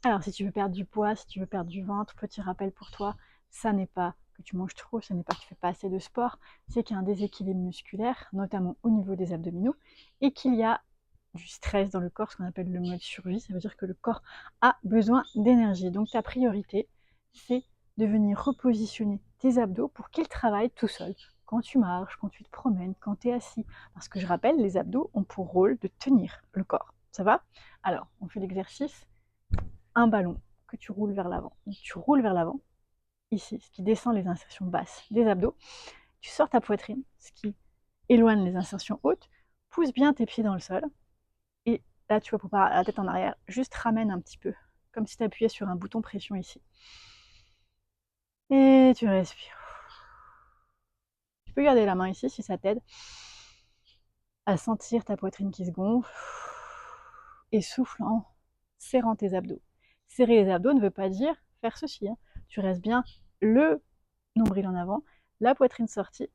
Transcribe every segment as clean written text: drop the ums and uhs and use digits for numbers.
Alors, si tu veux perdre du poids, si tu veux perdre du ventre, petit rappel pour toi, ça n'est pas que tu manges trop, ça n'est pas que tu fais pas assez de sport, c'est qu'il y a un déséquilibre musculaire, notamment au niveau des abdominaux, et qu'il y a du stress dans le corps, ce qu'on appelle le mode survie. Ça veut dire que le corps a besoin d'énergie. Donc ta priorité, c'est de venir repositionner tes abdos pour qu'ils travaillent tout seuls. Quand tu marches, quand tu te promènes, quand tu es assis. Parce que je rappelle, les abdos ont pour rôle de tenir le corps. Ça va? Alors, on fait l'exercice. Un ballon que tu roules vers l'avant. Tu roules vers l'avant, ici, ce qui descend les insertions basses des abdos. Tu sors ta poitrine, ce qui éloigne les insertions hautes. Pousse bien tes pieds dans le sol. Et là, tu vas préparer la tête en arrière. Juste ramène un petit peu, comme si tu appuyais sur un bouton pression ici. Et tu respires. Tu peux garder la main ici si ça t'aide à sentir ta poitrine qui se gonfle. Et souffle en serrant tes abdos. Serrer les abdos ne veut pas dire faire ceci. Hein. Tu restes bien le nombril en avant, la poitrine sortie,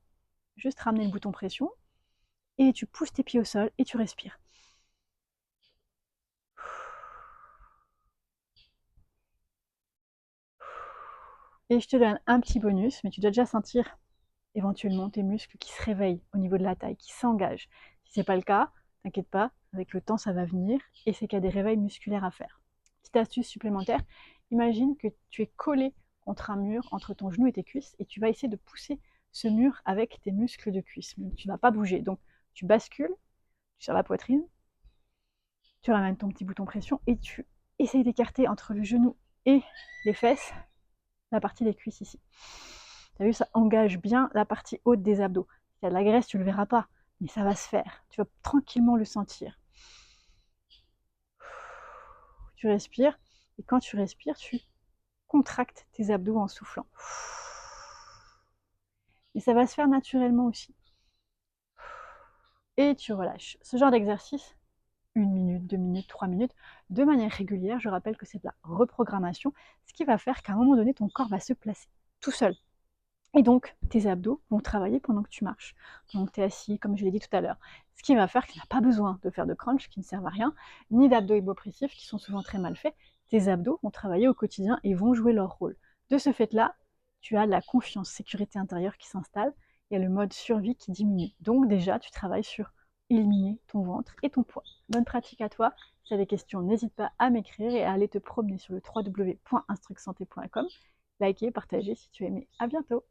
juste ramener le bouton pression, et tu pousses tes pieds au sol et tu respires. Et je te donne un petit bonus, mais tu dois déjà sentir éventuellement tes muscles qui se réveillent au niveau de la taille, qui s'engagent. Si ce n'est pas le cas, t'inquiète pas, avec le temps ça va venir, et c'est qu'il y a des réveils musculaires à faire. Petite astuce supplémentaire, imagine que tu es collé contre un mur entre ton genou et tes cuisses, et tu vas essayer de pousser ce mur avec tes muscles de cuisse. Tu ne vas pas bouger, donc tu bascules sur la poitrine, tu ramènes ton petit bouton pression, et tu essayes d'écarter entre le genou et les fesses la partie des cuisses ici. Tu as vu, ça engage bien la partie haute des abdos. S'il y a de la graisse, tu ne le verras pas, mais ça va se faire. Tu vas tranquillement le sentir. Tu respires, et quand tu respires, tu contractes tes abdos en soufflant. Et ça va se faire naturellement aussi. Et tu relâches. Ce genre d'exercice, 1 minute, 2 minutes, 3 minutes, de manière régulière. Je rappelle que c'est de la reprogrammation, ce qui va faire qu'à un moment donné, ton corps va se placer tout seul. Et donc, tes abdos vont travailler pendant que tu marches, pendant que tu es assis, comme je l'ai dit tout à l'heure. Ce qui va faire que tu n'as pas besoin de faire de crunch qui ne servent à rien, ni d'abdos hypopressifs qui sont souvent très mal faits. Tes abdos vont travailler au quotidien et vont jouer leur rôle. De ce fait-là, tu as la confiance, sécurité intérieure qui s'installe, il y a le mode survie qui diminue. Donc déjà, tu travailles sur éliminer ton ventre et ton poids. Bonne pratique à toi. Si tu as des questions, n'hésite pas à m'écrire et à aller te promener sur le www.instrucsanté.com. Likez, partagez si tu as aimé. À bientôt!